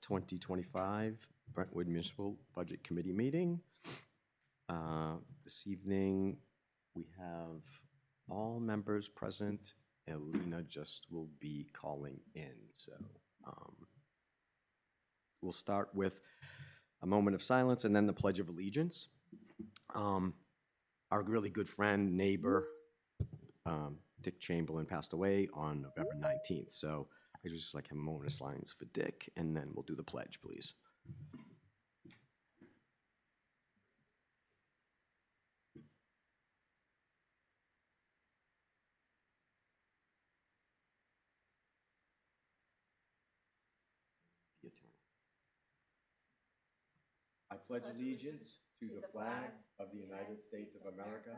2025 Brentwood Municipal Budget Committee meeting. This evening, we have all members present. Alina just will be calling in. So we'll start with a moment of silence and then the Pledge of Allegiance. Our really good friend, neighbor, Dick Chamberlain passed away on November 19th. So I just like have a moment of silence for Dick, and then we'll do the pledge, please. I pledge allegiance to the flag of the United States of America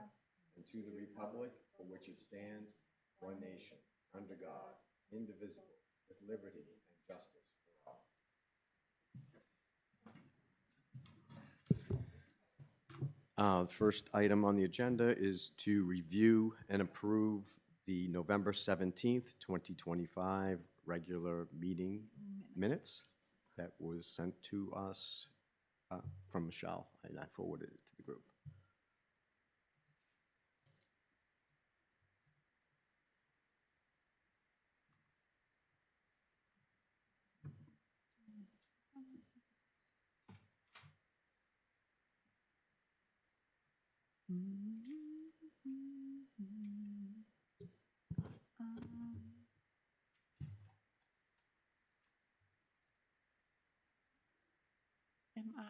and to the republic for which it stands, one nation, under God, indivisible, with liberty and justice for all. The first item on the agenda is to review and approve the November 17th, 2025 regular meeting minutes that was sent to us from Michelle, and I forwarded it to the group. Am I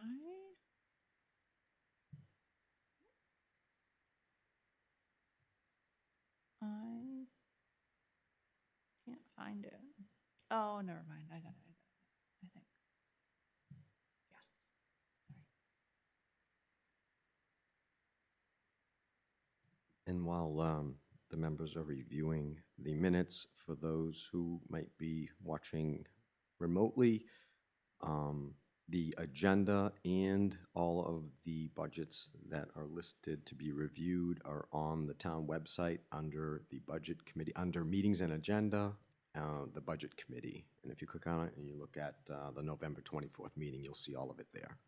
can't find it. Oh, never mind. I got it. I think. Yes. Sorry. And while the members are reviewing the minutes, for those who might be watching remotely, the agenda and all of the budgets that are listed to be reviewed are on the town website under the budget committee, under meetings and agenda, the budget committee. And if you click on it and you look at the November 24th meeting, you'll see all of it there.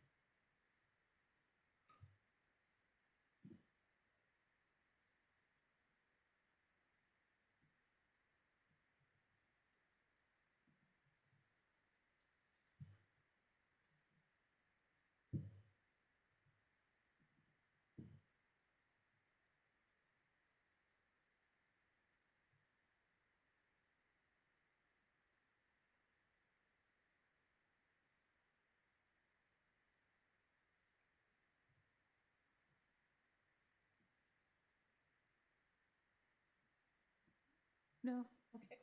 No. Okay.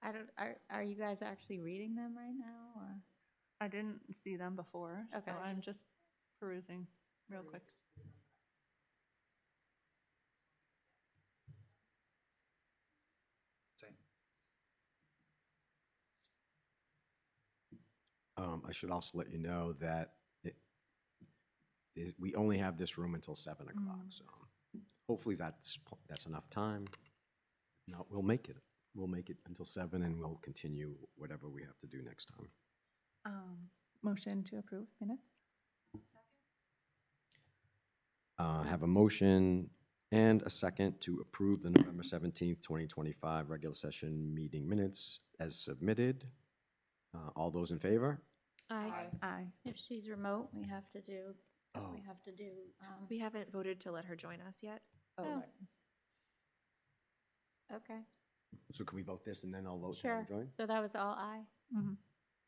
I don't. Are you guys actually reading them right now, or? I didn't see them before, Okay. so I'm just perusing real quick. Same. I should also let you know that we only have this room until 7 o'clock, so hopefully that's enough time. No, we'll make it. We'll make it until 7, and we'll continue whatever we have to do next time. Motion to approve minutes? Have a motion and a second to approve the November 17th, 2025 regular session meeting minutes as submitted. All those in favor? Aye. Aye. If she's remote, we have to do. Oh. We have to do. We haven't voted to let her join us yet. Oh. Oh. Okay. So can we vote this and then I'll vote to Sure. have her join? So that was all aye. Mm-hmm.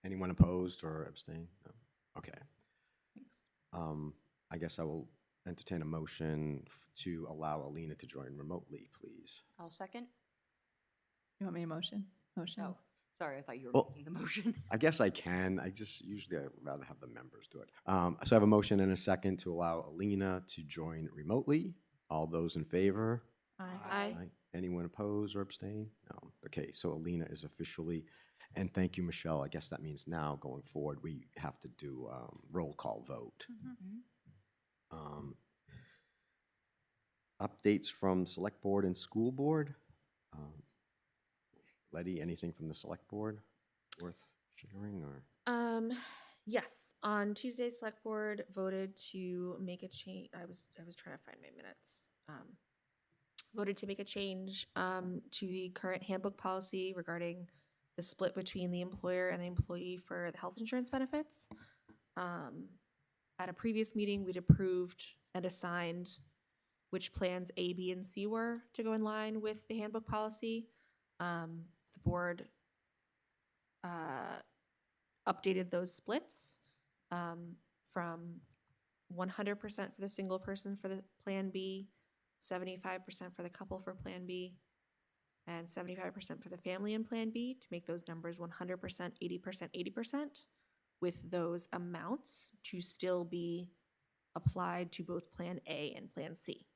Anyone opposed or abstain? No. Okay. Thanks. I guess I will entertain a motion to allow Alina to join remotely, please. I'll second. You want me to motion? Motion? Oh, sorry, I thought you were Well, making the motion. I guess I can. I'd rather have the members do it. So I have a motion and a second to allow Alina to join remotely. All those in favor? Aye. Aye. Anyone oppose or abstain? No. Okay, so Alina is officially, and thank you, Michelle. I guess that means now going forward, we have to do roll call vote. Updates from Select Board and School Board. Letty, anything from the select board worth sharing or? Yes, on Tuesday, select board voted to make a change. I was trying to find my minutes. Voted to make a change to the current handbook policy regarding the split between the employer and the employee for the health insurance benefits. At a previous meeting, we'd approved and assigned which plans A, B, and C were to go in line with the handbook policy. The board updated those splits from 100% for the single person for the Plan B, 75% for the couple for Plan B, and 75% for the family in Plan B to make those numbers 100%, 80%, 80%, with those amounts to still be applied to both Plan A and Plan C.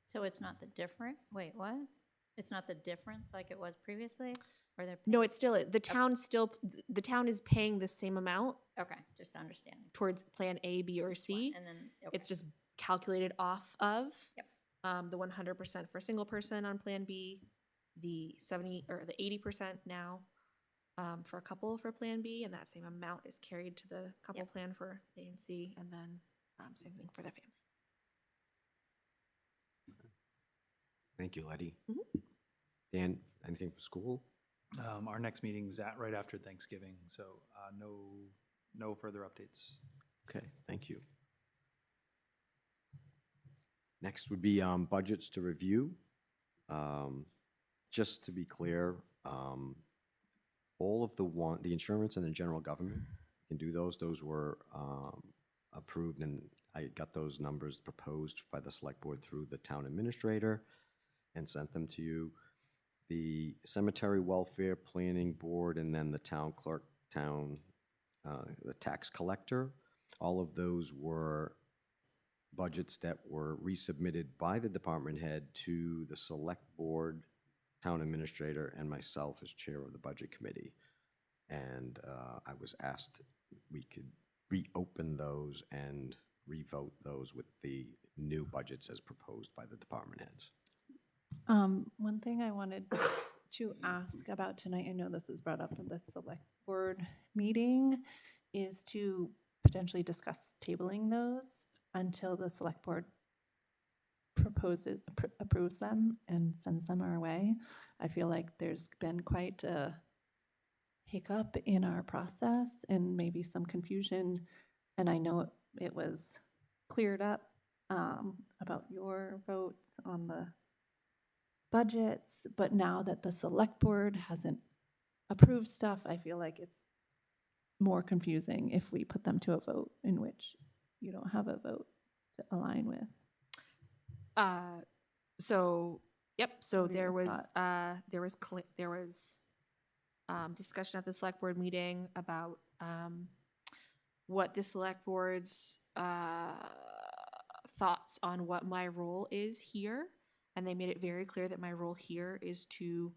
So it's not the different, wait, what? It's not the difference like it was previously? Or they're No, it's still, the town is paying the same amount okay, just understanding. towards Plan A, B, or C. And then, It's just calculated off of Yep. the 100% for a single person on Plan B, the 70 or the 80% now for a couple for Plan B, and that same amount is carried to the couple Yep. plan for A and C, and then same thing for the family. Thank you, Letty. Mhm. Dan, anything for school? Our next meeting's right after Thanksgiving, so no further updates. Okay, thank you. Next would be budgets to review. Just to be clear, all of the insurance and the general government can do those. Those were approved, and I got those numbers proposed by the select board through the town administrator and sent them to you. The cemetery welfare planning board, and then the town clerk, the tax collector, all of those were budgets that were resubmitted by the department head to the select board, town administrator, and myself as chair of the budget committee. And I was asked we could reopen those and revote those with the new budgets as proposed by the department heads. One thing I wanted to ask about tonight, I know this is brought up in the select board meeting, is to potentially discuss tabling those until the select board approves them and sends them our way. I feel like there's been quite a hiccup in our process and maybe some confusion. And I know it was cleared up about your votes on the budgets, but now that the select board hasn't approved stuff, I feel like it's more confusing if we put them to a vote in which you don't have a vote to align with. So What are there your was thoughts? discussion at the select board meeting about what the select board's thoughts on what my role is here, and they made it very clear that my role here is to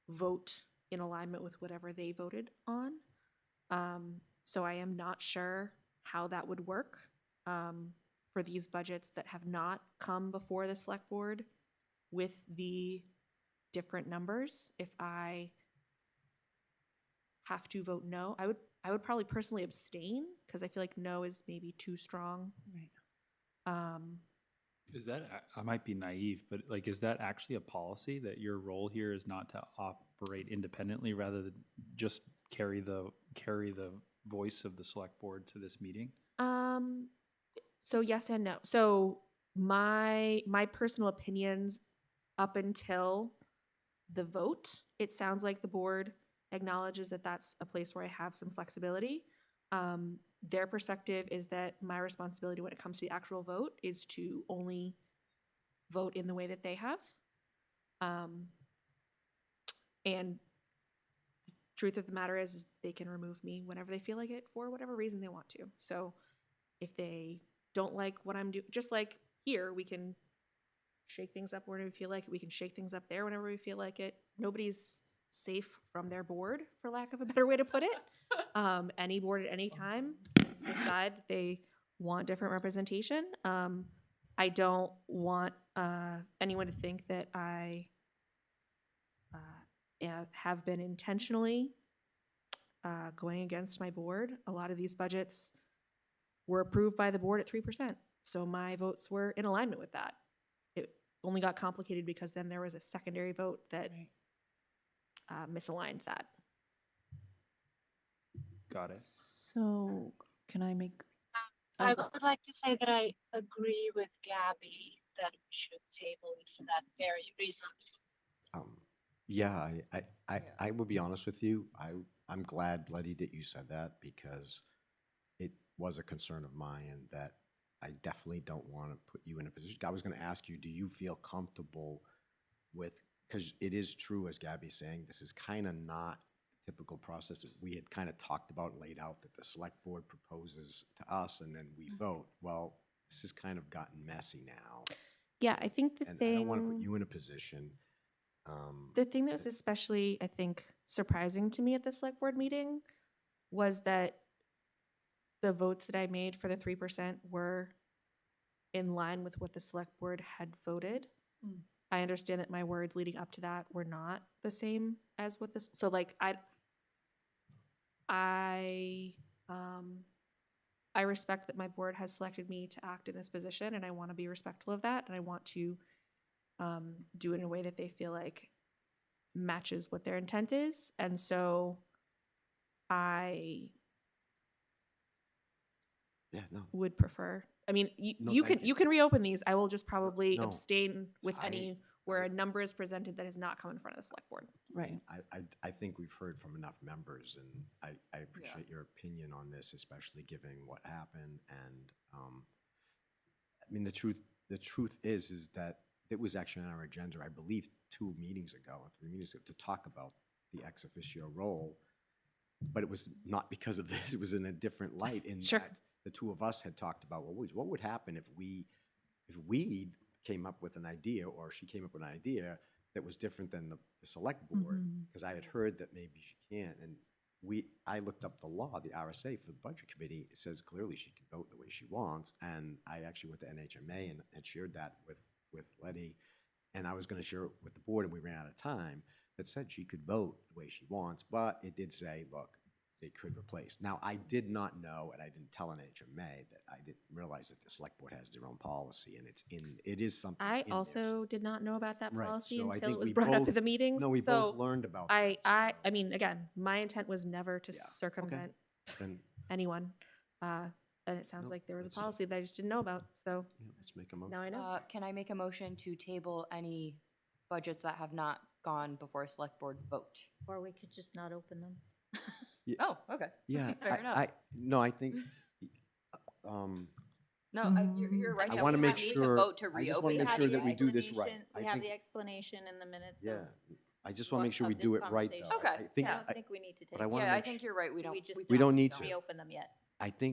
vote in alignment with whatever they voted on. So I am not sure how that would work for these budgets that have not come before the select board with the different numbers. If I have to vote no, I would probably personally abstain because I feel like no is maybe too strong. Right. Is that, I might be naive, but like, is that actually a policy that your role here is not to operate independently rather than just carry the voice of the select board to this meeting? So yes and no. So my personal opinions up until the vote, it sounds like the board acknowledges that that's a place where I have some flexibility. Their perspective is that my responsibility when it comes to the actual vote is to only vote in the way that they have. And the truth of the matter is they can remove me whenever they feel like it for whatever reason they want to. So if they don't like what I'm doing, just like here, we can shake things up whenever we feel like it. We can shake things up there whenever we feel like it. Nobody's safe from their board, for lack of a better way to put it. Any board at any time decide that they want different representation. I don't want anyone to think that I have been intentionally going against my board. A lot of these budgets were approved by the board at 3%. So my votes were in alignment with that. It only got complicated because then there was a secondary vote that misaligned that. Got it. So can I make? I Oh, would like to say that I agree with Gabby that we should table it for that very reason. Yeah, I will be honest with you. I'm glad, Letty, that you said that because it was a concern of mine that I definitely don't want to put you in a position. I was going to ask you, do you feel comfortable with, because it is true, as Gabby's saying, this is kind of not typical process that we had kind of talked about and laid out that the select board proposes to us and then we vote. Well, this has kind of gotten messy now. Yeah, I think the And I thing. don't want to put you in a position. The thing that was especially, I think, surprising to me at the select board meeting was that the votes that I made for the 3% were in line with what the select board had voted. Mm. I understand that my words leading up to that were not the same as what this, so like I respect that my board has selected me to act in this position, and I want to be respectful of that, and I want to do it in a way that they feel like matches what their intent is. And so I would prefer, I mean, No, you thank can you. reopen these. I will just probably No, abstain with I- any where a number is presented that has not come in front of the select board. right. I think we've heard from enough members, and I appreciate your opinion on this, especially given what happened. And I mean, the truth is that it was actually on our agenda, I believe, 2 meetings ago or 3 meetings ago, to talk about the ex officio role. But it was not because of this; it was in a different light. In Sure. that the two of us had talked about, well, what would happen if we came up with an idea, or she came up with an idea that was different than the select board, Mhm. because I had heard that maybe she can't. And I looked up the law, the RSA for the budget committee. It says clearly she can vote the way she wants. And I actually went to NHMA and had shared that with Letty. And I was going to share it with the board, and we ran out of time. That said she could vote the way she wants, but it did say, look, they could replace. Now, I did not know, and I didn't tell NHMA that I didn't realize that the select board has their own policy, and it is something. I in there. also did not know about that Right, policy so I until think it was we brought up both- at the meetings. No, we So both learned about I this. mean, again, my intent was never to Yeah, okay. circumvent Then, anyone. And it sounds No, like there was a let's- policy that I just didn't know about. So yeah, let's make a motion. now I know. Can I make a motion to table any budgets that have not gone before a select board vote? Or we could just not open them. Oh, okay. Yeah, Fair enough. no, I think, No, you're right. I that wanna we make don't need sure- vote to I just reopen wanna it. make have sure the that we do this right. explanation- I We have think- the explanation in the minutes yeah, of. I just want to make sure we of do this it right, though. conversation. Okay, I think, I don't I- think we need to take. but I wanna Yeah, I make think su- you're right. We don't. We just We don't need to. reopen them yet.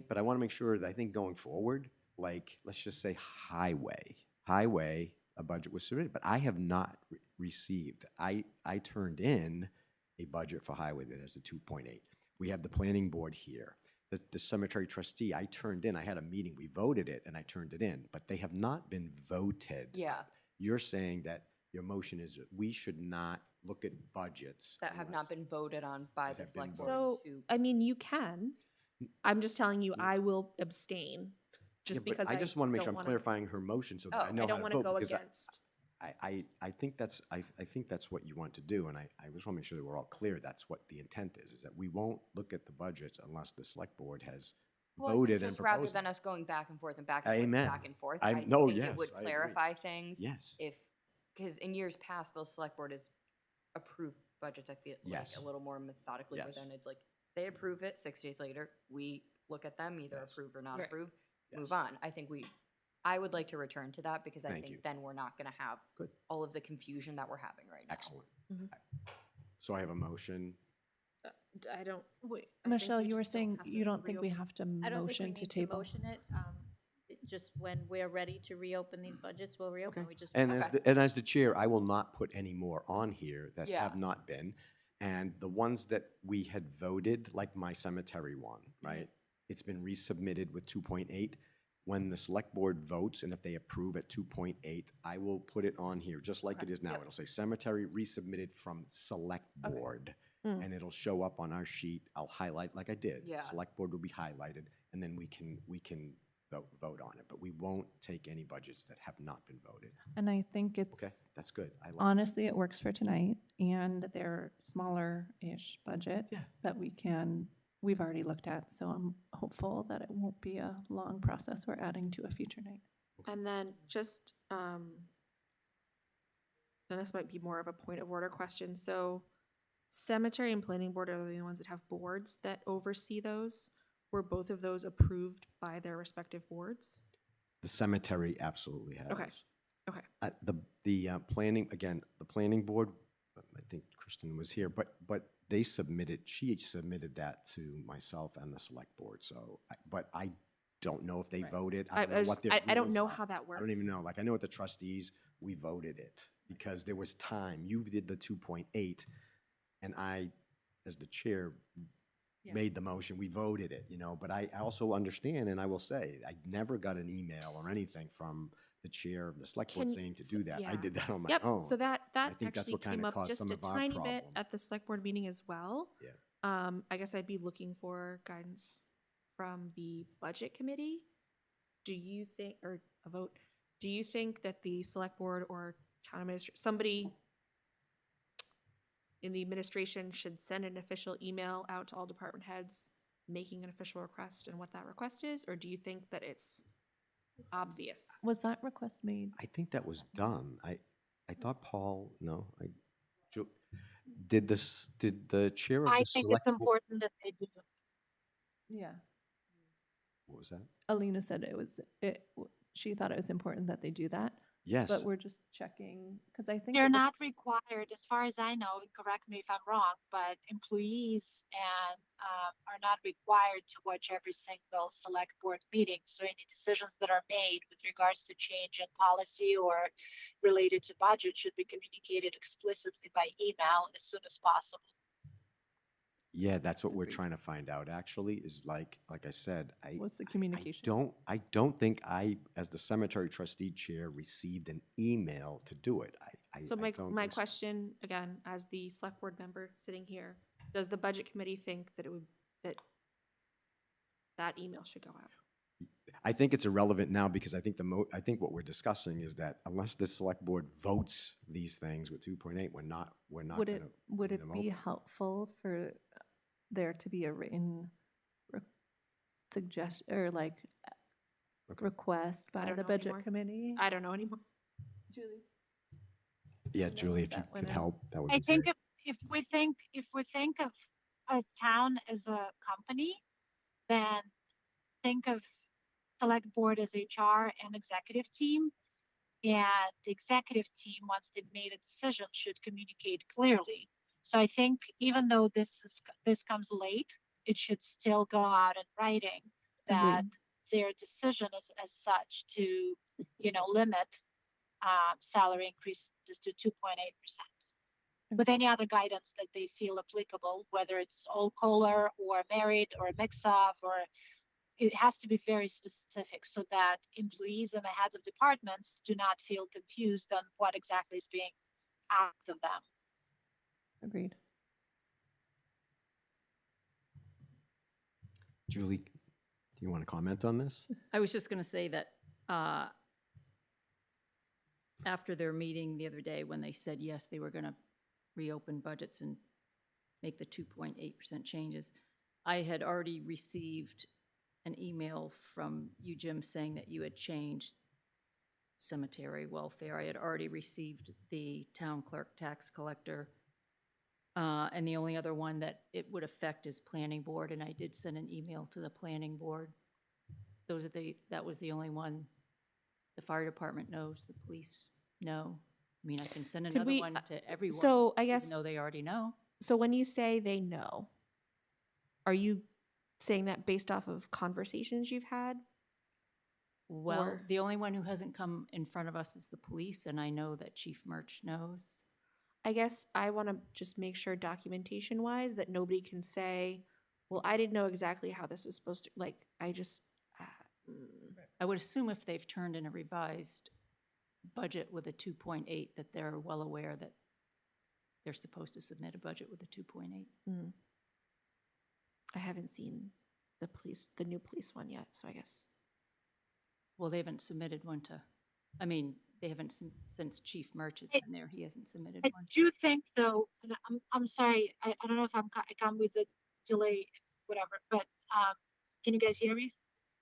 but I want to make sure that I think going forward, like, let's just say highway, a budget was submitted, but I have not received. I turned in a budget for highway that has a 2.8. We have the planning board here. The cemetery trustee, I turned in, I had a meeting, we voted it, and I turned it in, but they have not been voted. Yeah, You're saying that your motion is that we should not look at budgets that have unless- not been voted on by That the have been select board. So, to- I mean, you can. I'm just telling you, I will abstain Yeah, just but because I just want to make sure don't I'm wanna- clarifying her motion so that I Oh, know I don't how want to to vote. go Because against. I think that's what you want to do, and I just want to make sure that we're all clear. That's what the intent is that we won't look at the budgets unless the select board has Well, I think voted and just rather proposed. than us going back and forth and back and forth Amen. and back and forth, I- I no, think yes, it would I agree. clarify things. Yes. If, because in years past, the select board has approved budgets, I feel Yes. like a little more methodically, Yes. but then it's like, they approve it, 6 days later, we look at them, either Yes. approve or not Right. approve, Yes. move on. I would like to return to that because I Thank think you. then we're not gonna have Good. all of the confusion that we're having right now. Excellent. Mhm. So I have a motion. I don't. Wait, I think Michelle, we you were just don't saying have to you don't think we reopen. have to I don't think we motion need to to table? motion it. Just when we're ready to reopen these budgets, we'll reopen. We just. And Okay. as the chair, I will not put any more on here that Yeah. have not been. And the ones that we had voted, like my cemetery one, Mm-hmm. right? It's been resubmitted with 2.8. when the select board votes and if they approve at 2.8, I will put it on here, just like it is now. It'll say cemetery resubmitted from select board. Mm. And it'll show up on our sheet. I'll highlight like I did. Yeah. Select board will be highlighted, and then we can vote on it. But we won't take any budgets that have not been voted. And I think Okay, it's, that's good. I like. honestly, it works for tonight, and they're smaller-ish budgets that we've already looked at, so I'm hopeful that it won't be a long process we're adding to a future night. And then just, and this might be more of a point of order question. So cemetery and planning board are the only ones that have boards that oversee those. Were both of those approved by their respective boards? The cemetery absolutely has. Okay, okay. The planning, again, the planning board, I think Kristen was here, but she submitted that to myself and the select board, so, but I don't know if they voted. I don't know what their I don't rules know are. how that works. I don't even know, like, I know with the trustees, we voted it, because there was time. You did the 2.8, and I, as the chair, made the motion, we voted it, but I also understand, and I will say, I never got an email or anything from the chair of the select board Can- saying to so- do that. I yeah. did that on my Yep, own. so that I think that's actually what kinda came up caused just some a of our tiny bit problem. at the select board meeting as well. Yeah. I guess I'd be looking for guidance from the budget committee. Do you think, or a vote, do you think that the select board or town administrator, somebody in the administration should send an official email out to all department heads making an official request and what that request is? Or do you think that it's obvious? Was that request made? I think that was done. I thought Paul, no, did the chair of I the think select it's important that they do. Yeah. What was that? Alina said she thought it was important that they do that, Yes. but we're just checking, because I think They're it was- not required, as far as I know, correct me if I'm wrong, but employees are not required to watch every single select board meeting. So any decisions that are made with regards to change in policy or related to budget should be communicated explicitly by email as soon as possible. Yeah, that's what we're Agreed. trying to find out, actually, is like I said, What's the communication? I don't think I, as the cemetery trustee chair, received an email to do it. So I my don't my think so. question, again, as the select board member sitting here, does the budget committee think that that email should go out? I think it's irrelevant now because I think I think what we're discussing is that unless the select board votes these things with 2.8, we're not Would going it them be open. helpful for there to be a written suggestion or like Okay. request by don't the know budget anymore. committee? I don't know anymore. Julie? Yeah, Julie, if you that went could in. help, that would I be think great. if we think of a town as a company, then think of select board as HR and executive team. And the executive team, once they've made a decision, should communicate clearly. So I think even though this comes late, it should still go out in writing that their decision is as such to, limit salary increases to 2.8%. With any other guidance that they feel applicable, whether it's all COLA or merit or a mix of, or it has to be very specific so that employees and the heads of departments do not feel confused on what exactly is being asked of them. Agreed. Julie, do you want to comment on this? I was just going to say that after their meeting the other day, when they said, yes, they were going to reopen budgets and make the 2.8% changes, I had already received an email from you, Jim, saying that you had changed cemetery welfare. I had already received the town clerk tax collector. And the only other one that it would affect is planning board, and I did send an email to the planning board. That was the only one. The fire department knows, the police know. I mean, I can send Could another we- one to everyone. So I even guess, though they already know. so when you say they know, are you saying that based off of conversations you've had? Well, Or- the only one who hasn't come in front of us is the police, and I know that Chief Murch knows. I guess I want to just make sure documentation wise that nobody can say, well, I didn't know exactly how this was supposed to, like, I just, I would assume if they've turned in a revised budget with a 2.8, that they're well aware that they're supposed to submit a budget with a 2.8. Mm. I haven't seen the new police one yet, so I guess. Well, they haven't submitted one to, I mean, they haven't, since Chief Murch has It- been there, he hasn't submitted I one. do think though, and I'm sorry, I don't know if I come with a delay, whatever, but, can you guys hear me?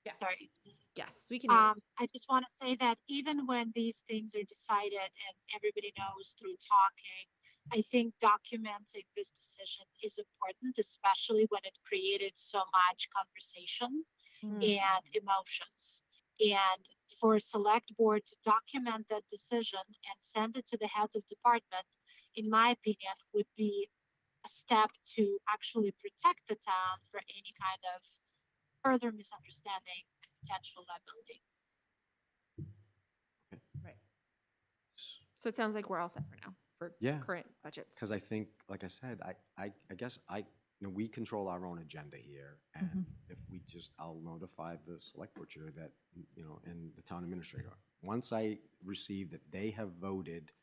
Yeah. Sorry. Yes, we can hear you. I just want to say that even when these things are decided and everybody knows through talking, I think documenting this decision is important, especially when it created so much conversation and emotions. And for a select board to document that decision and send it to the heads of department, in my opinion, would be a step to actually protect the town for any kind of further misunderstanding and potential liability. Right. So it sounds like we're all set for now for Yeah. current budgets. Because I think, like I said, I guess we control our own agenda here. And if we just, I'll notify the select board chair that, and the town administrator. Once I receive that they have voted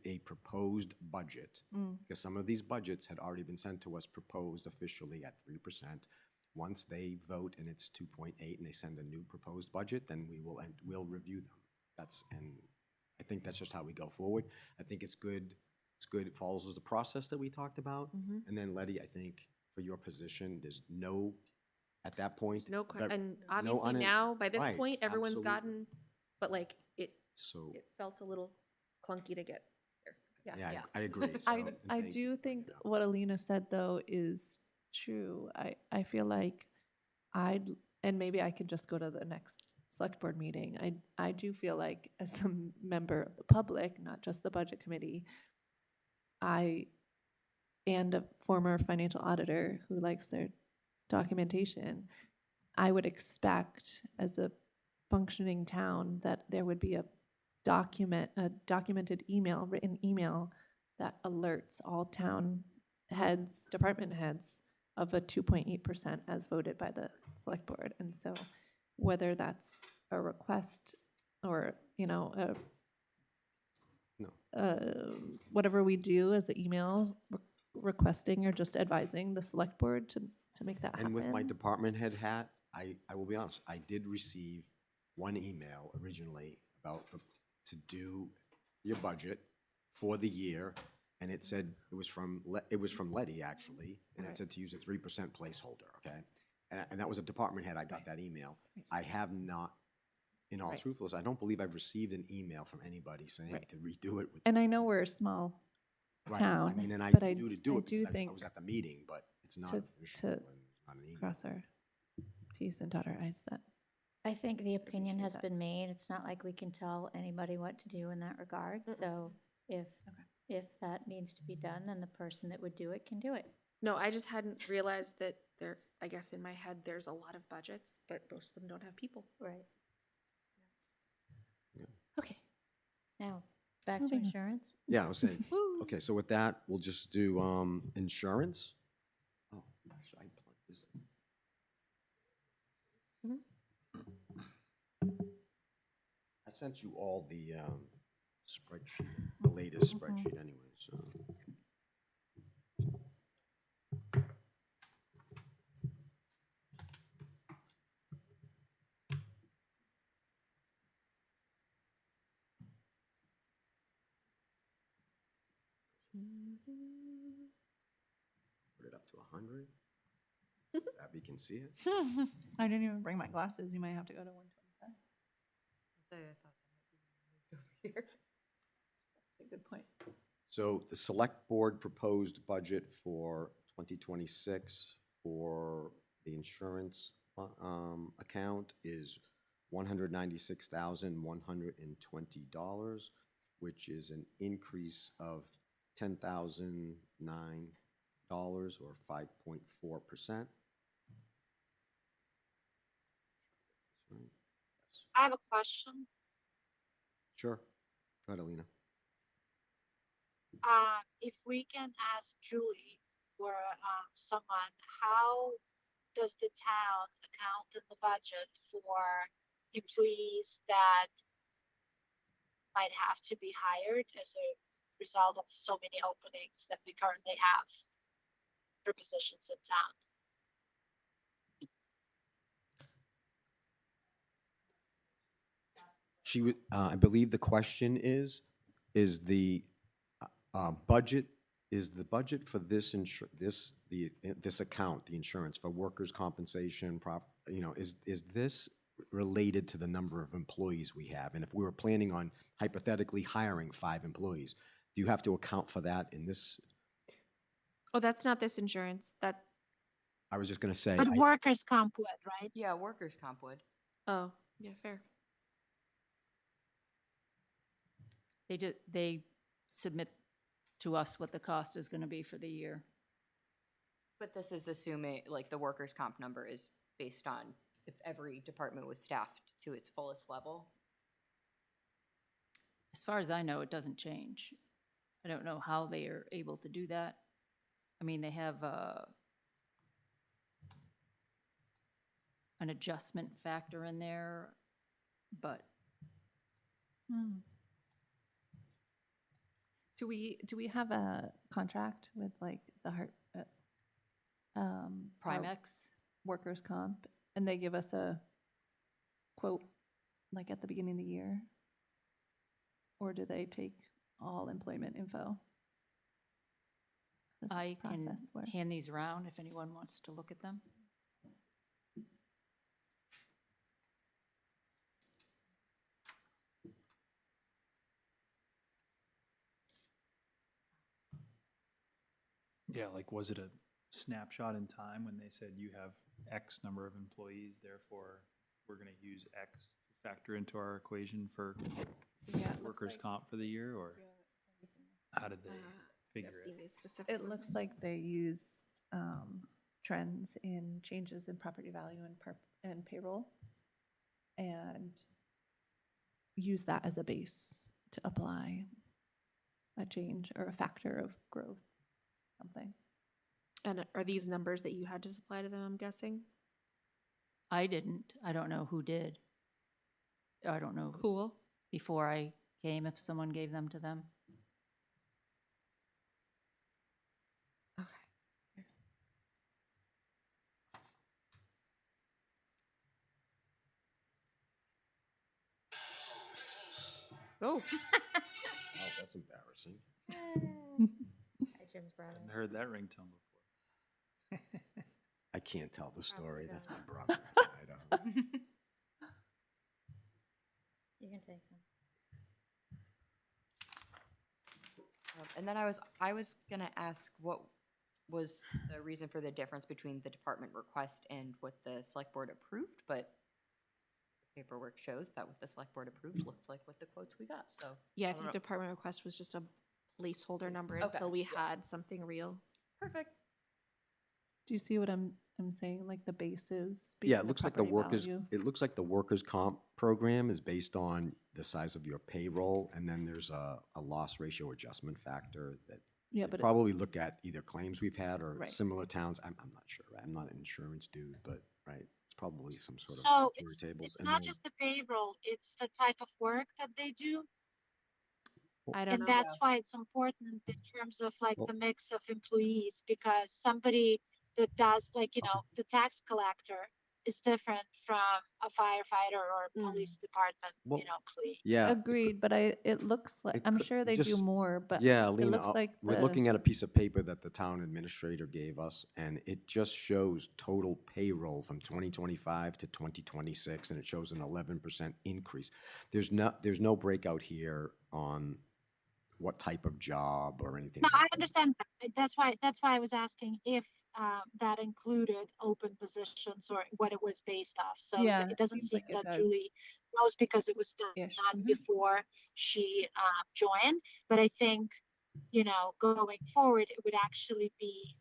a proposed budget, because some of these budgets had already been sent to us proposed officially at 3%. Once they vote and it's 2.8 and they send a new proposed budget, then we'll review them. And I think that's just how we go forward. I think it's good. It's good. It follows the process that we talked about. And then Letty, I think for your position, there's no, at that point. There's no that- and no obviously now by this right, point everyone's absolutely. gotten, but like it So, felt a little clunky to get there. yeah, yes. I agree. So, I and I thank do you. think Yeah. what Alina said though is true. I feel like and maybe I could just go to the next select board meeting. I do feel like as a member of the public, not just the budget committee, and a former financial auditor who likes their documentation, I would expect as a functioning town that there would be a documented email, written email that alerts all town heads, department heads of a 2.8% as voted by the select board. And so whether that's a request or, No. whatever we do as an email requesting or just advising the select board to make that happen. And with my department head hat, I will be honest, I did receive one email originally about to do your budget for the year, and it said, it was from Letty, actually, and it said to use a 3% placeholder, okay? And that was a department head, I got that email. I have not, in all Right. truthfulness, I don't believe I've received an email from anybody saying Right. to redo it with. And I know we're a small Right. town, I mean, and I but knew to do I it do because I think was at the meeting, but it's not to- official to and not an email. cross our T's and dot our I's that. I think the opinion appreciate has that. been made. It's not like we can tell anybody what to do in that regard. So if that needs to be done, then the person that would do it can do it. No, I just hadn't realized that there, I guess in my head, there's a lot of budgets, but most of them don't have people. Right. Okay. Now, back to Moving on. insurance. Yeah, I was saying, okay, so with that, we'll just do insurance. Oh, should I plug this? I sent you all the spreadsheet, the latest spreadsheet anyway, so. Put it up to 100. Abby can see it. I didn't even bring my glasses. You might have to go to 125. That's a good point. So the select board proposed budget for 2026 for the insurance account is $196,120, which is an increase of $10,009 or 5.4%. I have a question. Sure. Go ahead, Alina. If we can ask Julie or someone, how does the town account in the budget for employees that might have to be hired as a result of so many openings that we currently have for positions in town. I believe the question is budget, is the budget for this this account, the insurance for workers' compensation, is this related to the number of employees we have? And if we were planning on hypothetically hiring 5 employees, do you have to account for that in this? Oh, that's not this insurance. I was just gonna say, But workers' comp would, right? Yeah, workers' comp would. Oh, yeah, fair. They submit to us what the cost is gonna be for the year. But this is assuming, like, the workers' comp number is based on if every department was staffed to its fullest level. As far as I know, it doesn't change. I don't know how they are able to do that. I mean, they have an adjustment factor in there, but Do we have a contract with like the our Primex, workers' comp, and they give us a quote like at the beginning of the year? Or do they take all employment info? How does the I can process work? hand these around if anyone wants to look at them. Yeah, like, was it a snapshot in time when they said you have X number of employees, therefore we're gonna use X to factor into our equation for workers' comp for the year, or how did they figure I've seen it? these specific It looks like they use trends in changes in property value and payroll, and use that as a base to apply a change or a factor of growth, something. And are these numbers that you had to supply to them, I'm guessing? I didn't. I don't know who did. I don't know Cool. before I came if someone gave them to them. Okay. Oh, Oh, that's embarrassing. Hi, Jim's brother. Hadn't heard that ringtone before. I can't tell the story. That's my don't. brother. I don't. You can take them. And then I was gonna ask what was the reason for the difference between the department request and what the select board approved, but paperwork shows that what the select board approved looks like what the quotes we got, so. yeah, I don't think know. department request was just a placeholder number Okay, until we yeah. had something real. Perfect. Do you see what I'm saying? Like the bases? Yeah, being it looks like the property value? it looks like the workers' comp program is based on the size of your payroll, and then there's a loss ratio adjustment factor that Yeah, they but probably look at either claims we've had or Right. similar towns. I'm not sure, right? I'm not an insurance dude, but, right, it's probably some sort of So actuary tables. it's and not then- just the payroll, it's the type of work that they do. I don't And know. that's why it's important in terms of like Well- the mix of employees, because somebody that does like, you know, the tax collector is different from a firefighter or police department, Well, you know, employee. Yeah. it could- agreed, but it looks like, it I'm could- sure they do just- more, but Yeah, it Lena, looks like we're looking at a piece of paper that the town administrator gave us, and it just shows total payroll from 2025 to 2026, and it shows an 11% increase. There's no breakout here on what type of job or anything. No, like I that. understand that. That's why I was asking if that included open positions or what it was based off. So Yeah, it it doesn't seems seem like it that does. Julie knows because it was Ish. done before she joined. But I think, you know, going forward, it would actually be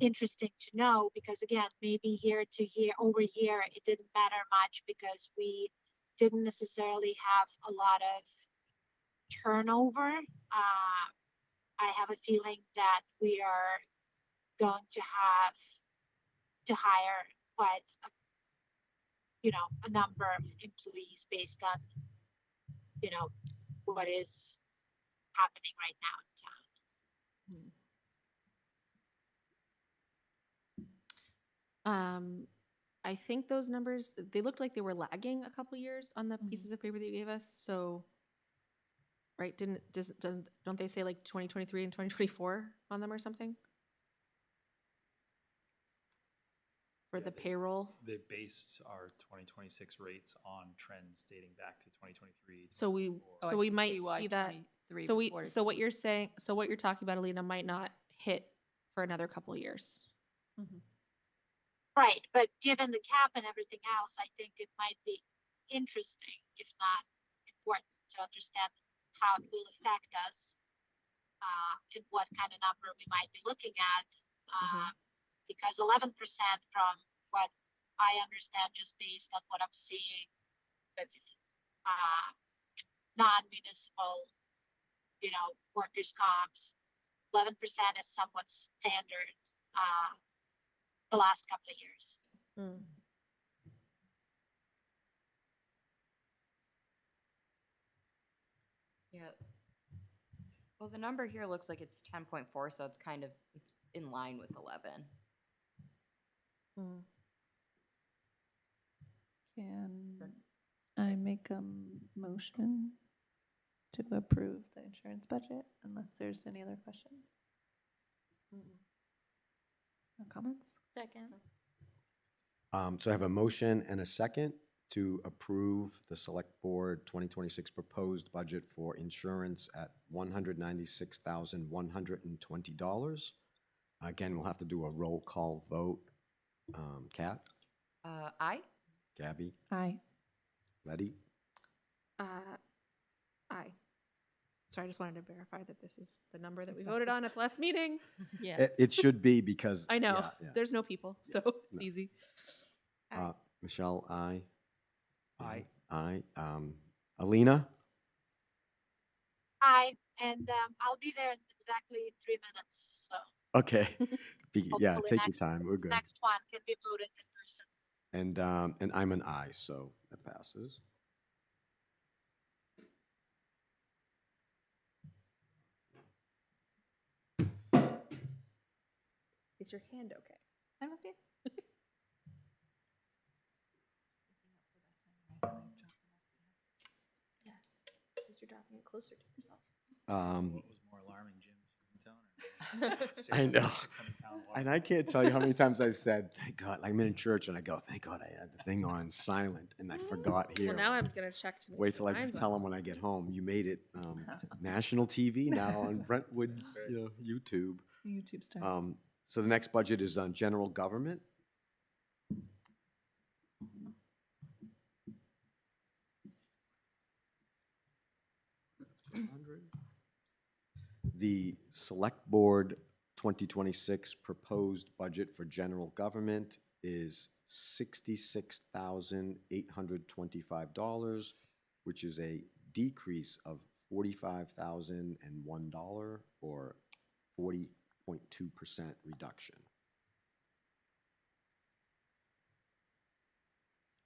interesting to know because again, maybe year to year over year, it didn't matter much because we didn't necessarily have a lot of turnover. I have a feeling that we are going to have to hire quite a number of employees based on, what is happening right now in town. I think those numbers, they looked like they were lagging a couple years on the Mhm. pieces of paper that you gave us. So, right, don't they say like 2023 and 2024 on them or something? For Yeah, the they- payroll? They based our 2026 rates on trends dating back to 2023. So we, 2024. Oh, I so we see might CY see that. 23 So reported so what to- you're saying, so what you're talking about, Alina, might not hit for another couple of years. Right, but given the cap and everything else, I think it might be interesting, if not important, to understand how it will affect us, and what kind of number we might be looking at. Because 11% from what I understand, just based on what I'm seeing with non-municipal, workers' comps, 11% is somewhat standard the last couple of years. Yeah. Well, the number here looks like it's 10.4, so it's kind of in line with 11. Can I make a motion to approve the insurance budget unless there's any other questions or comments? Second. So I have a motion and a second to approve the Select Board 2026 proposed budget for insurance at $196,120. Again, we'll have to do a roll call vote. Kat, Aye? Gabby, Aye. Aye. Letty, Sorry, I just wanted to verify that this is the number that we voted on at the last meeting. Yeah. It should be because. I know, yeah, yeah. there's no people, so Yes, it's no. easy. Michelle, aye. Aye. Aye. Alina, Hi, and I'll be there in exactly 3 minutes, so okay. Yeah, hopefully take your time. We're good. next one can be voted in person. And I'm an aye, so that passes. Is your hand okay? I'm okay. Yeah, because you're dropping it closer to yourself. What was more alarming, Jim's tone or? I know. 600-pound water? And I can't tell you how many times I've said, thank God, I'm in church and I go, thank God I had the thing on silent and I forgot here. Well, now I'm gonna check to make Wait sure till I mine's tell on. them when I get home, you made it national TV now on Brentwood, YouTube. YouTube star. So the next budget is on general government. The Select Board 2026 proposed budget for general government is $66,825, which is a decrease of $45,001 or 40.2% reduction.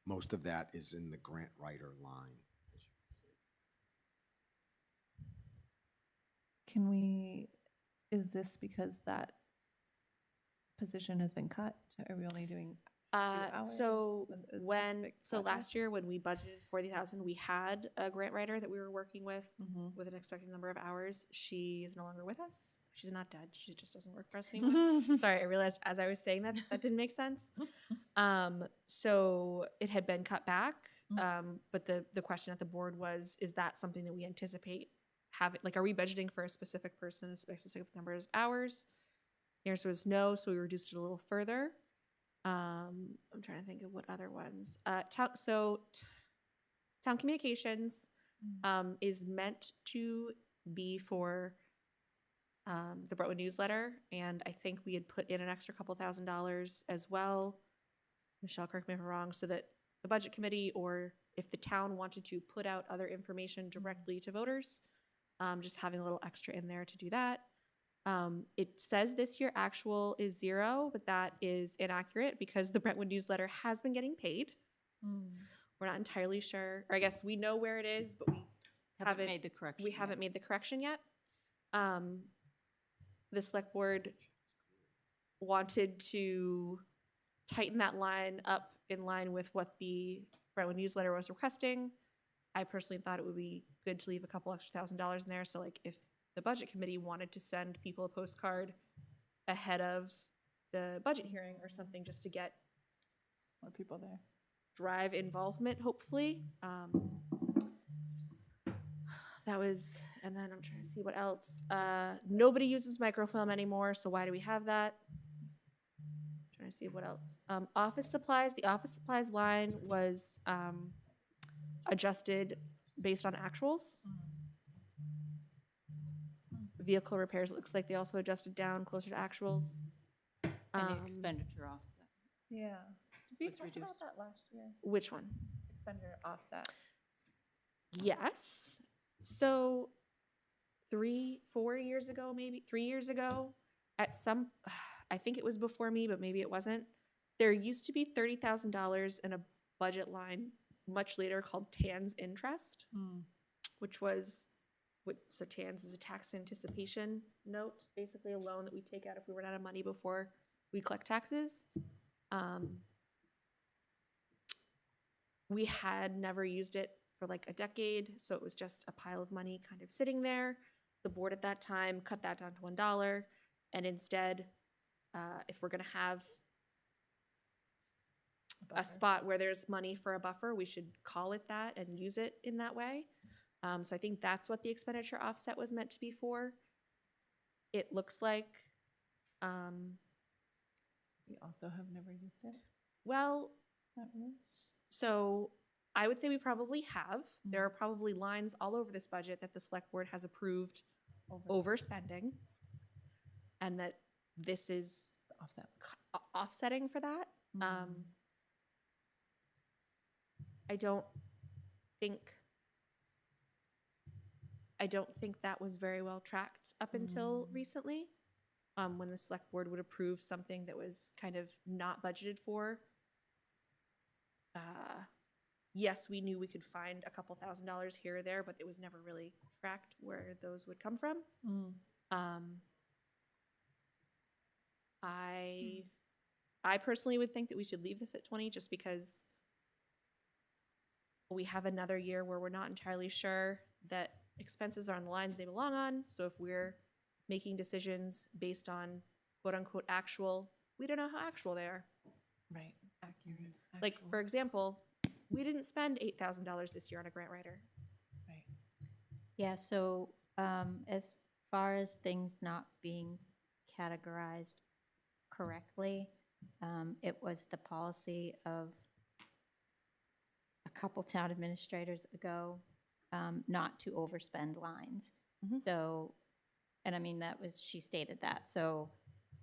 Most of that is in the grant writer line. Can we, is this because that position has been cut? Are we only doing hours So with a when, specific so project? last year when we budgeted 40,000, we had a grant writer that we were working with Mhm. with an expected number of hours. She is no longer with us. She's not dead. She just doesn't work for us anymore. Sorry, I realized as I was saying that that didn't make sense. So it had been cut back. But the question at the board was, is that something that we anticipate having? Like, are we budgeting for a specific person, a specific number of hours? The answer was no, so we reduced it a little further. I'm trying to think of what other ones. Town communications is meant to be for the Brentwood newsletter, and I think we had put in an extra couple $1,000s as well. Michelle, correct me if I'm wrong, so that the budget committee, or if the town wanted to put out other information directly to voters, just having a little extra in there to do that. It says this year actual is 0, but that is inaccurate because the Brentwood newsletter has been getting paid. We're not entirely sure, or I guess we know where it is, but we Haven't made the correction we yet. haven't made the correction yet. The select board wanted to tighten that line up in line with what the Brentwood newsletter was requesting. I personally thought it would be good to leave a couple extra $1,000s in there. So like if the budget committee wanted to send people a postcard ahead of the budget hearing or something, just to get More people there. drive involvement, hopefully. That was, and then I'm trying to see what else. Nobody uses microfilm anymore, so why do we have that? Trying to see what else. Office supplies, the office supplies line was adjusted based on actuals. Vehicle repairs, it looks like they also adjusted down closer to actuals. And the expenditure offset. Yeah. Did we Was talk about reduced. that last year? Which one? Expenditure offset. Yes. So 4 years ago, maybe 3 years ago, at some, I think it was before me, but maybe it wasn't. There used to be $30,000 in a budget line much later called TAN's interest, which was, so TAN's is a tax anticipation note, basically a loan that we take out if we run out of money before we collect taxes. We had never used it for like a decade, so it was just a pile of money kind of sitting there. The board at that time cut that down to $1, and instead, if we're gonna have a spot where there's money for a buffer, we should call it that and use it in that way. So I think that's what the expenditure offset was meant to be for. It looks like, We also have never used it. well, Not really. so I would say we probably have. There are probably lines all over this budget that the select board has approved overspending, and that this is Offset. offsetting for that. I don't think that was very well tracked up until recently, when the select board would approve something that was kind of not budgeted for. Yes, we knew we could find a couple $1,000s here or there, but it was never really tracked where those would come from. I personally would think that we should leave this at 20, just because we have another year where we're not entirely sure that expenses are on the lines they belong on. So if we're making decisions based on quote unquote actual, we don't know how actual they are. Right. Accurate. Like, for example, we didn't spend $8,000 this year on a grant writer. Right. Yeah, so as far as things not being categorized correctly, it was the policy of a couple town administrators ago not to overspend lines. So, and I mean, she stated that. So,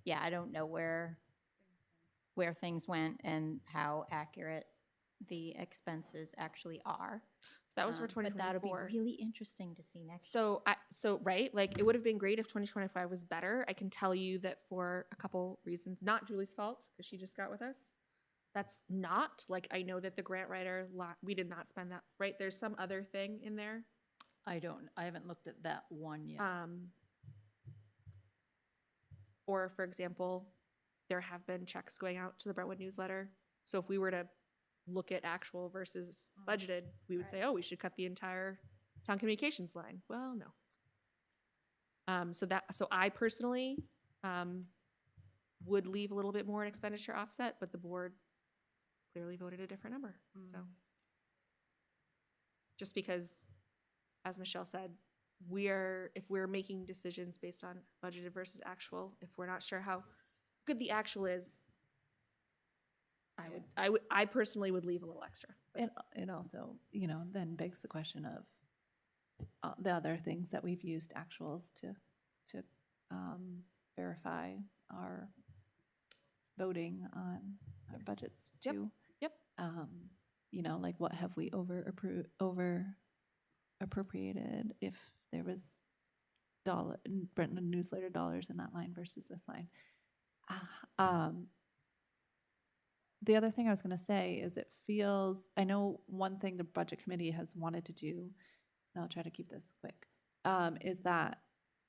yeah, I don't know where things went and how accurate the expenses actually are. So that was for But that'll be 2024. really interesting to see next. So right, like it would have been great if 2025 was better. I can tell you that for a couple reasons, not Julie's fault because she just got with us. That's not like, I know that the grant writer we did not spend that, right? There's some other thing in there. I haven't looked at that one yet. Or for example, there have been checks going out to the Brentwood newsletter. So if we were to look at actual versus budgeted, we would say, oh, we should cut the entire town communications line. Well, no. So I personally would leave a little bit more in expenditure offset, but the board clearly voted a different number. So just because, as Michelle said, if we're making decisions based on budgeted versus actual, if we're not sure how good the actual is, I personally would leave a little extra. It also, then begs the question of the other things that we've used actuals to verify our voting on our budgets Yep. too. Yep. Like what have we over appropriated if there was Brentwood newsletter dollars in that line versus this line. the other thing I was going to say is it feels, I know one thing the budget committee has wanted to do, and I'll try to keep this quick,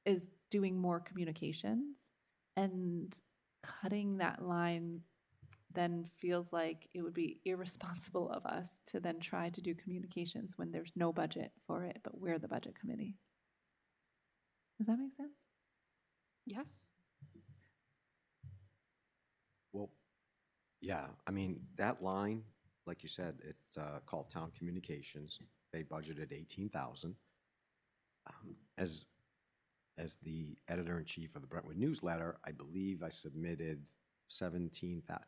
is doing more communications, and cutting that line then feels like it would be irresponsible of us to then try to do communications when there's no budget for it, but we're the budget committee. Does that make sense? Yes. Well, yeah, I mean, that line, like you said, it's called Town Communications. They budgeted 18,000. As the editor-in-chief of the Brentwood newsletter, I believe I submitted 17,000.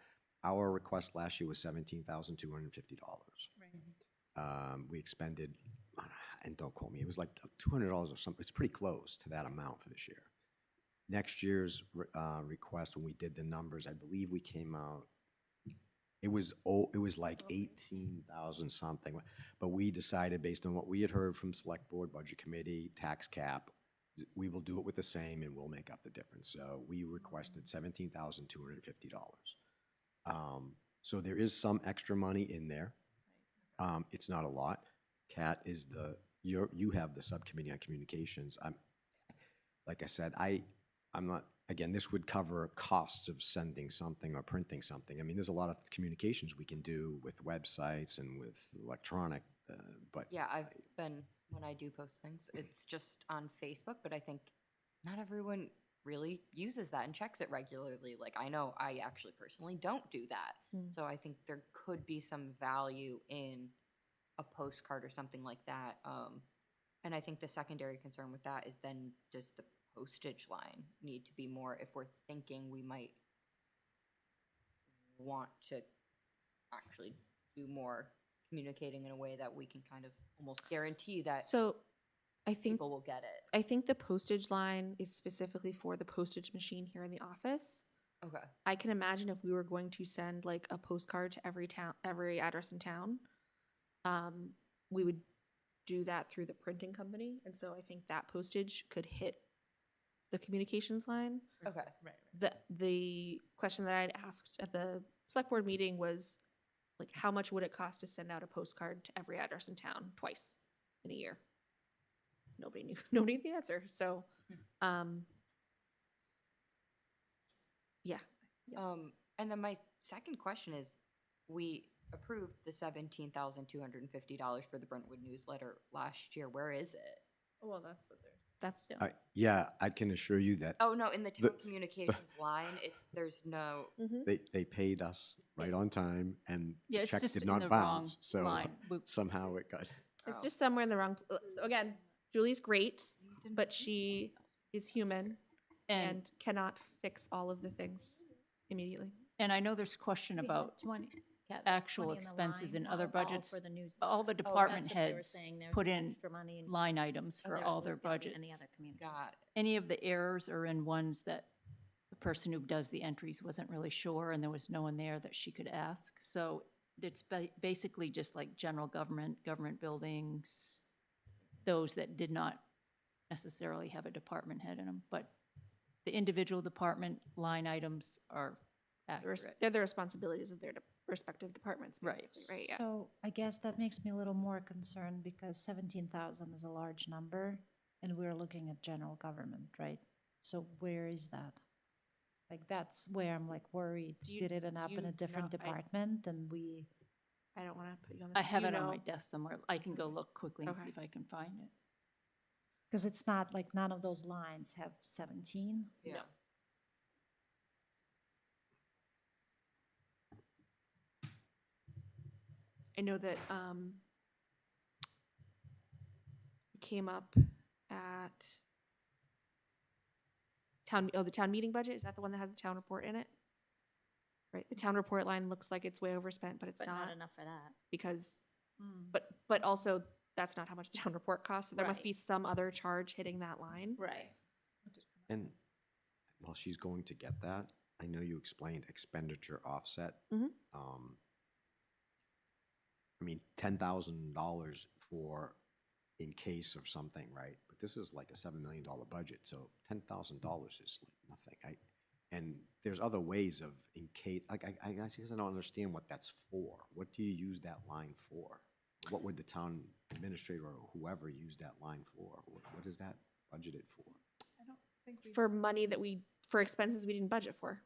Our request last year was $17,250. We expended, and don't quote me, it was like $200 or something. It's pretty close to that amount for this year. Next year's request, when we did the numbers, I believe we came out, it was like 18,000 something. But we decided, based on what we had heard from Select Board, Budget Committee, tax cap, we will do it with the same and we'll make up the difference. So we requested $17,250. So there is some extra money in there. It's not a lot. Kat is you have the subcommittee on communications. Like I said, I'm not, again, this would cover costs of sending something or printing something. I mean, there's a lot of communications we can do with websites and with electronic, but. Yeah, I've been, when I do post things, it's just on Facebook, but I think not everyone really uses that and checks it regularly. Like, I know I actually personally don't do that. So I think there could be some value in a postcard or something like that. And I think the secondary concern with that is then, does the postage line need to be more if we're thinking we might want to actually do more communicating in a way that we can kind of almost guarantee that So I think people will get it. I think the postage line is specifically for the postage machine here in the office. Okay. I can imagine if we were going to send like a postcard to every town, every address in town, we would do that through the printing company. And so I think that postage could hit the communications line. Okay. The question that I'd asked at the select board meeting was like, how much would it cost to send out a postcard to every address in town twice in a year? Nobody knew the answer. So, yeah. And then my second question is, we approved the $17,250 for the Brentwood newsletter last year. Where is it? Well, that's what there's. That's Yeah, I can assure you that Oh, no, in the town communications line, there's no, they paid us right on time and Yeah, the it's check just did in not the wrong bounce. So line. somehow it got. It's Oh. just somewhere in the wrong. So again, Julie's great, but she is human and cannot fix all of the things immediately. And I know there's question We had about 20 Kat, actual 20 in the expenses line, in other all budgets. for the news. All the Oh, department that's what they were heads saying, there put was in extra money in line items for other- all there their was gonna be any budgets. other communication. got it. Any of the errors are in ones that the person who does the entries wasn't really sure, and there was no one there that she could ask. So it's basically just like general government buildings, those that did not necessarily have a department head in them, but the individual department line items are accurate. They're the responsibilities of their respective departments, Right. basically, right? Yeah. So I guess that makes me a little more concerned because 17,000 is a large number and we're looking at general government, right? So where is that? Like, that's where I'm like worried. Do you- Did it end up do in you a different know- I- department and we, I don't want to put you on the. I spot. have Do it you on my know- desk somewhere. I can go look quickly and see Okay. if I can find it. because it's not like none of those lines have 17. Yeah. I know that it came up at the town meeting budget. Is that the one that has the town report in it? Right, the town report line looks like it's way overspent, but it's But not not, enough for that. because, but also that's not how much the town report costs. So there must Right. be some other charge hitting that line. Right. And while she's going to get that, I know you explained expenditure offset. Mhm. I mean, $10,000 for in case of something, right? But this is like a $7 million budget, so $10,000 is like nothing. And there's other ways of in case, like, I guess I don't understand what that's for. What do you use that line for? What would the town administrator or whoever use that line for? What is that budgeted for? I don't think we. For money that for expenses we didn't budget for.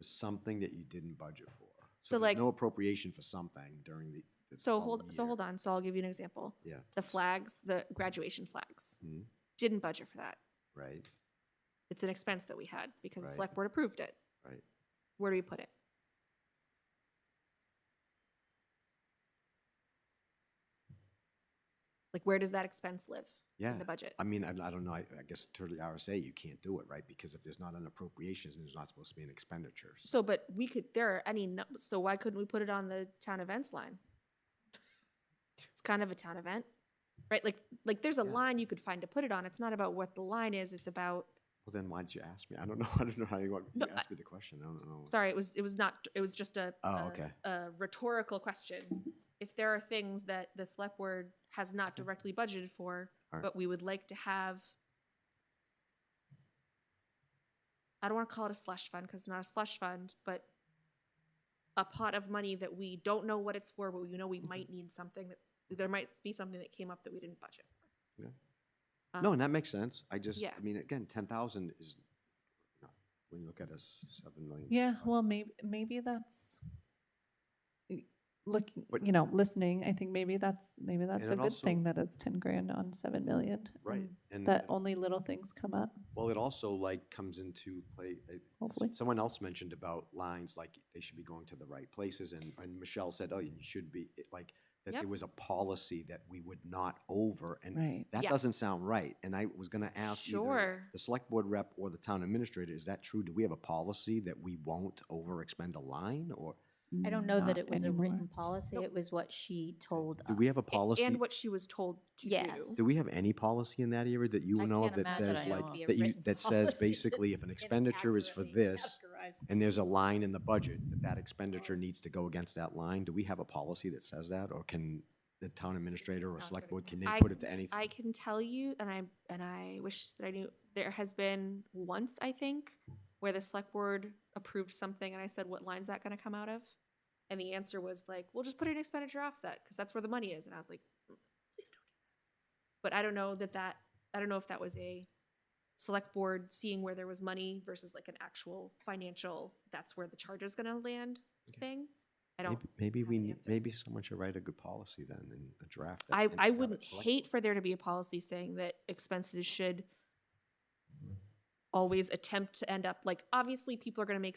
Something that you didn't budget for. So, there's like- no appropriation for something during the So following hold year. on. So I'll give you an example. Yeah. The flags, the graduation flags. Mhm. Didn't budget for that. Right, It's an expense that we had because the Right. select board approved it. right. Where do we put it? Like, where does that expense live Yeah. in the budget? I mean, I don't know, I guess to the RSA, you can't do it, right? Because if there's not an appropriations, there's not supposed to be an expenditures. So, but we could, there are any, so why couldn't we put it on the town events line? It's kind of a town event, right? Like there's a Yeah. line you could find to put it on. It's not about what the line is, it's about, Well, then why'd you ask me? I don't know, I don't know how you No, asked me the question, I don't know. sorry, it was not, it was just Oh, okay. a rhetorical question. If there are things that the select board has not directly budgeted for, Alright. but we would like to have, I don't want to call it a slush fund because it's not a slush fund, but a pot of money that we don't know what it's for, but we know we might need something, that there might be something that came up that we didn't budget for. Yeah. Um, No, and that makes sense. I just, yeah. I mean, again, 10,000 is, not- when you look at us, 7 million. Yeah, well, maybe that's, look, But- listening, I think maybe that's And a it good also- thing that it's 10 grand on 7 million. Right, and and, That only little things come up, well, it also like comes into play, hopefully. someone else mentioned about lines, like they should be going to the right places, and Michelle said, oh, you should be, like, that Yep. there was a policy that we would not over, and Right. that Yes. doesn't sound right. And I was gonna ask either Sure. the select board rep or the town administrator, is that true? Do we have a policy that we won't over expend a line, or I don't know that Not it was a anymore. written policy, it was what she told us. do we have a policy? And what she was told to do. Yes. Do we have any policy in that area that you I know of can't that imagine says I know like, of. Be a that you, written that says policy to basically if an expenditure is for Inaccurately this, categorized. and there's a line in the budget, that expenditure needs to go against that line? Do we have a policy that says that, or can the town administrator or select board, can they put it to anything? I can tell you, and I wish that I knew, there has been once, I think, where the select board approved something and I said, what line's that gonna come out of? And the answer was like, we'll just put it in expenditure offset, because that's where the money is. And I was like, please don't do that. But I don't know I don't know if that was a select board seeing where there was money versus like an actual financial, that's where the charge is gonna land thing. I don't. Maybe have we an need, answer. maybe someone should write a good policy then, and a draft. that, I and have it wouldn't select- hate for there to be a policy saying that expenses should always attempt to end up, like, obviously people are gonna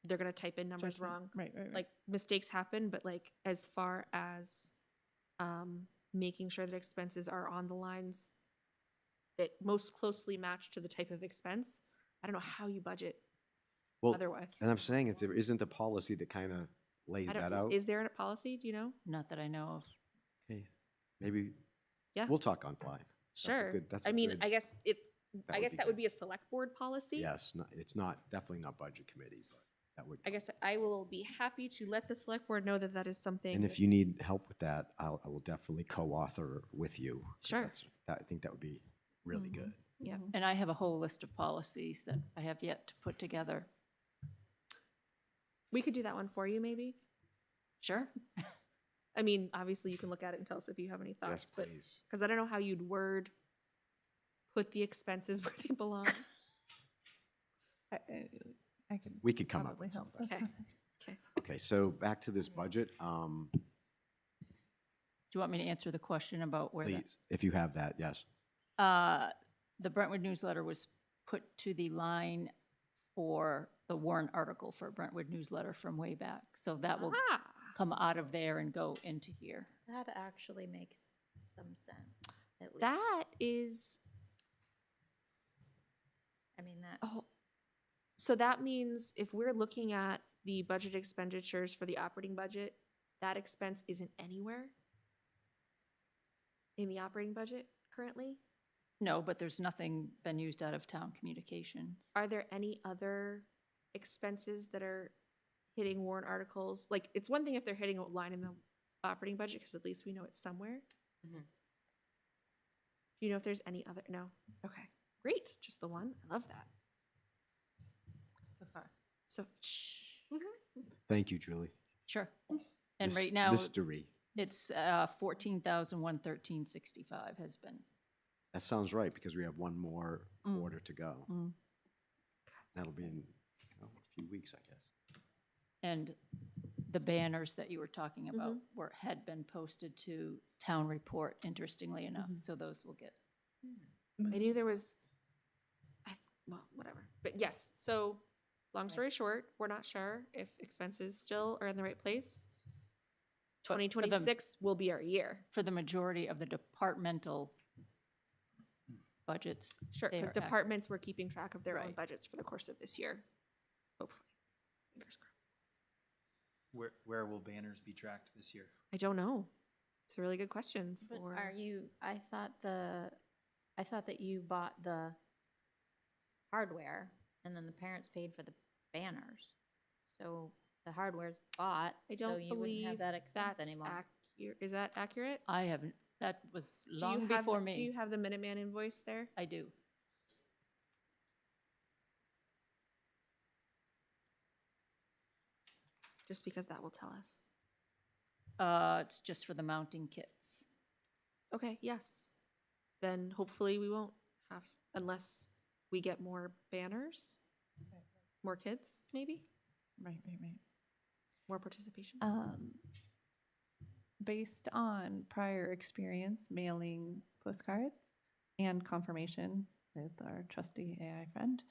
they're gonna type in numbers Judgment. wrong. Right, right. Like, mistakes happen, but like, as far as making sure that expenses are on the lines that most closely match to the type of expense, I don't know how you budget Well, otherwise. and I'm saying if there isn't a policy that kind of lays I don't, that out, is there a policy, do you know? Not that I know of. okay, maybe, Yeah. we'll talk offline. Sure. That's I a mean, good- I guess I guess that good. would be a select board policy. Yes, it's not, definitely not budget committee, but that would. I guess I will be happy to let the select board know that that is something. And if that- you need help with that, I will definitely co-author with you. 'cause Sure. I think that would be really good. Yeah. Mhm. And I have a whole list of policies that I have yet to put together. We could do that one for you, maybe. Sure. I mean, obviously, you can look at it and tell us if you have any Yes, thoughts, but please. because I don't know how you'd put the expenses where they belong. I can We could come up probably with help something. with Okay. that. Okay, so back to this budget, Do you want me to answer the question about where that? please, if you have that, yes. The Brentwood newsletter was put to the line for the warrant article for Brentwood newsletter from way back. So that will Ah, come out of there and go into here. That actually makes some sense, at least. that is, I mean, that, oh, so that means if we're looking at the budget expenditures for the operating budget, that expense isn't anywhere in the operating budget currently? No, but there's nothing been used out of town communications. Are there any other expenses that are hitting warrant articles? Like, it's one thing if they're hitting a line in the operating budget, because at least we know it's somewhere. Mhm. Do you know if there's any other? No? Okay, great, just the one. I love that. So, shh. Thank you, Julie. Sure. And Mys- right now, Mystery. it's 14,113.65 has been. That sounds right, because we have one more Mm. order to go. Mm. That'll be in a few weeks, I guess. And the banners that you were talking about had been posted to Town Report, interestingly enough, so those will get. I knew there was, well, whatever. But yes, so long story short, we're not sure if expenses still are in the right place. But for the- 2026 will be our year. For the majority of the departmental budgets. Sure, they because are ac- departments were keeping track of their own Right. budgets for the course of this year. Hopefully. Fingers crossed. Where will banners be tracked this year? I don't know. It's a really good question But for. are you, I thought that you bought the hardware and then the parents paid for the banners. So the hardware's bought, I so don't you wouldn't believe have that expense that's anymore. accurate. Is that accurate? I haven't, that was Do you long have before the- me. Do you have the Minuteman invoice there? I do. Just because that will tell us. It's just for the mounting kits. Okay, yes. Then hopefully we won't have, unless we get more banners, more kids, maybe, Right. more participation. Based on prior experience mailing postcards and confirmation with our trusty AI friend,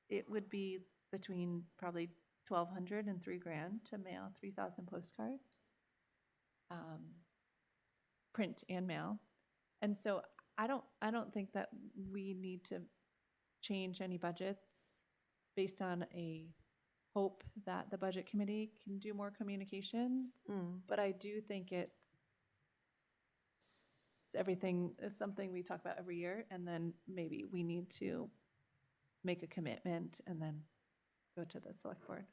it would be between probably 1,200 and $3,000 to mail 3,000 postcards, print and mail. And so I don't think that we need to change any budgets based on a hope that the budget committee can do more communications. But I do think everything is something we talk about every year, and then maybe we need to make a commitment and then go to the select board.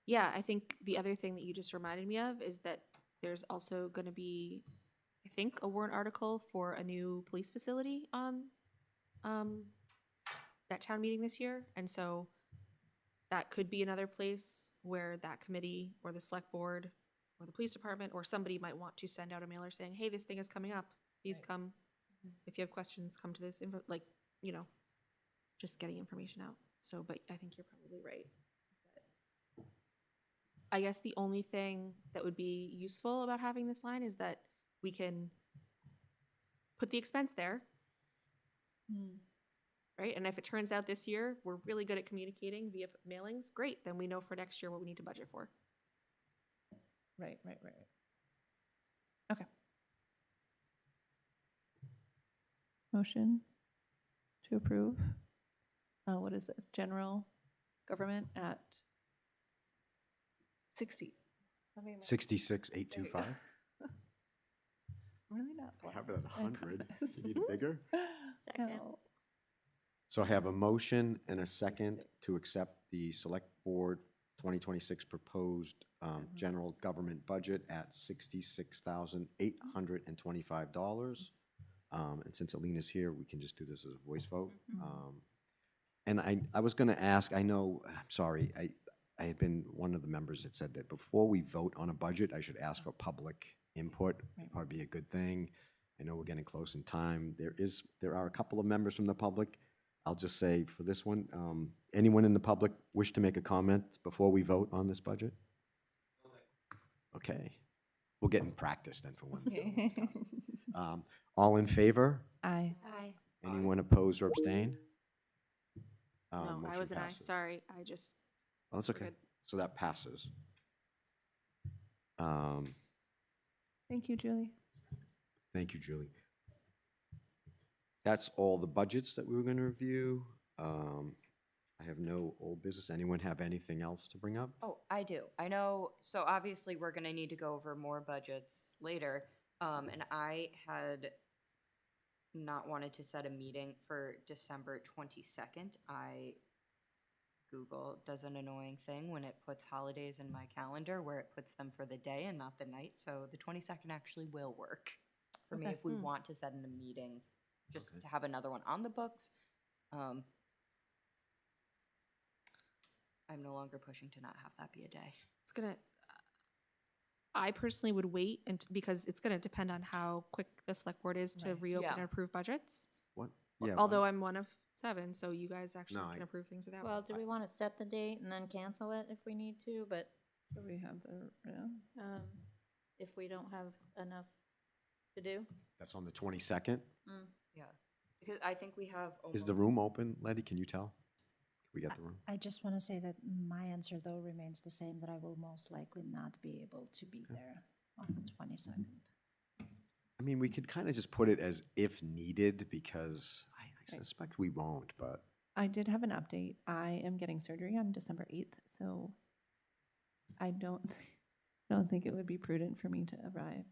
Yeah, I think the other thing that you just reminded me of is that there's also going to be, I think, a warrant article for a new police facility on that town meeting this year. And so that could be another place where that committee or the select board or the police department or somebody might want to send out a mailer saying, hey, this thing is coming up. Please come. If you have questions, come to this, like, just getting information out. So, but I think you're probably right. I guess the only thing that would be useful about having this line is that we can put the expense there, right? And if it turns out this year we're really good at communicating via mailings, great. Then we know for next year what we need to budget for. Right. Okay. Motion to approve. What is this? General government at 60. Let me make- 66,825. Really not. I have blunt, it at I 100. promise. You need it bigger? Second. No. So I have a motion and a second to accept the Select Board 2026 proposed general government budget at $66,825. And since Alina's here, we can just do this as a voice vote. And I was going to ask, I'm sorry, I had been one of the members that said that before we vote on a budget, I should ask for public input. Probably be a good thing. I know we're getting close in time. There are a couple of members from the public. I'll just say for this one, anyone in the public wish to make a comment before we vote on this budget? Okay. We'll get in practice then for when. Okay. All in favor? Aye. Aye. Anyone oppose or abstain? No, I Motion was an aye. passes. Sorry, I just. Oh, that's okay. good. So that passes. Thank you, Julie. Thank you, Julie. That's all the budgets that we were going to review. I have no old business. Anyone have anything else to bring up? Oh, I do. I know, so obviously we're gonna need to go over more budgets later. And I had not wanted to set a meeting for December 22nd. Google does an annoying thing when it puts holidays in my calendar where it puts them for the day and not the night. So the 22nd actually will work for me Okay. if we want to set in a meeting, just Okay. to have another one on the books. I'm no longer pushing to not have that be a day. It's gonna, I personally would wait and, because it's gonna depend on how quick the select board is to Right. reopen Yeah. and approve budgets. What? Yeah. Although I'm one of 7, so you guys actually No, can I- approve things without. Well, me. do we want to set the date and then cancel it if we need to, but So we have the, yeah. if we don't have enough to do? That's on the 22nd. Yeah. Because I think we have. Is the almost- room open, Letty? Can you tell? Can we get the room? I just want to say that my answer, though, remains the same, that I will most likely not be able to be there on the 22nd. I mean, we could kind of just put it as if needed because I suspect we won't, but I did have an update. I am getting surgery on December 8th, so I don't think it would be prudent for me to arrive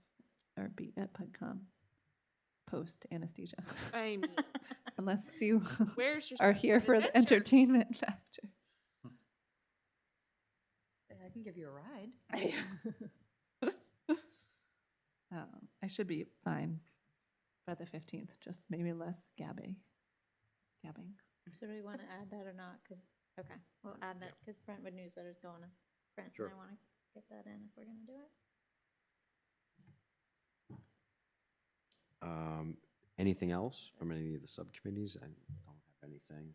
or be at PudCom post anesthesia. I mean, Unless you where's your are sense here of for the adventure? entertainment factor. I can give you a ride. I should be fine by the 15th, just maybe less gabbing. So do we want to add that or not? Because, okay, we'll add that because Brentwood newsletter's going to print. Sure. And I want to get that in if we're going to do it. Anything else from any of the subcommittees? I don't have anything.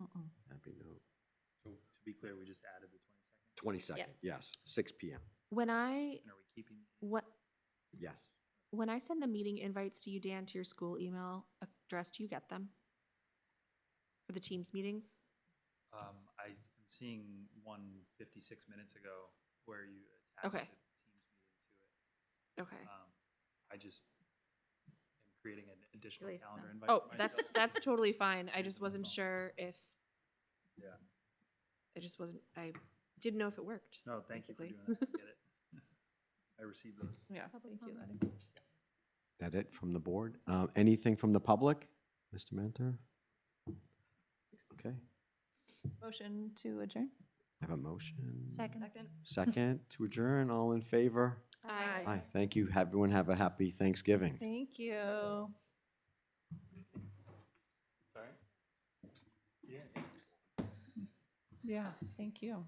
Mm-mm. Happy note. So to be clear, we just added the 22nd. 22nd, Yes. yes, 6 p.m. When I, And are we keeping? what, Yes. when I send the meeting invites to you, Dan, to your school email address, do you get them? For the Teams meetings? I'm seeing one 56 minutes ago where you attached Okay. the Teams meeting to it. Okay. I just am creating an additional Deletes calendar them. invite. Oh, for that's, myself. that's totally fine. I just Use my wasn't phone. sure if, Yeah. I just wasn't, I didn't know if it worked. No, thank you for basically. doing that. I get it. I received those. Yeah, Public thank you, comment. Letty. That it from the board? Anything from the public? Mr. Mentor? Okay, Motion to adjourn? I have a motion. Second. Second to adjourn, all in favor? Aye. Aye, thank you. Everyone have a happy Thanksgiving. Thank you. Sorry? Yeah, thank you.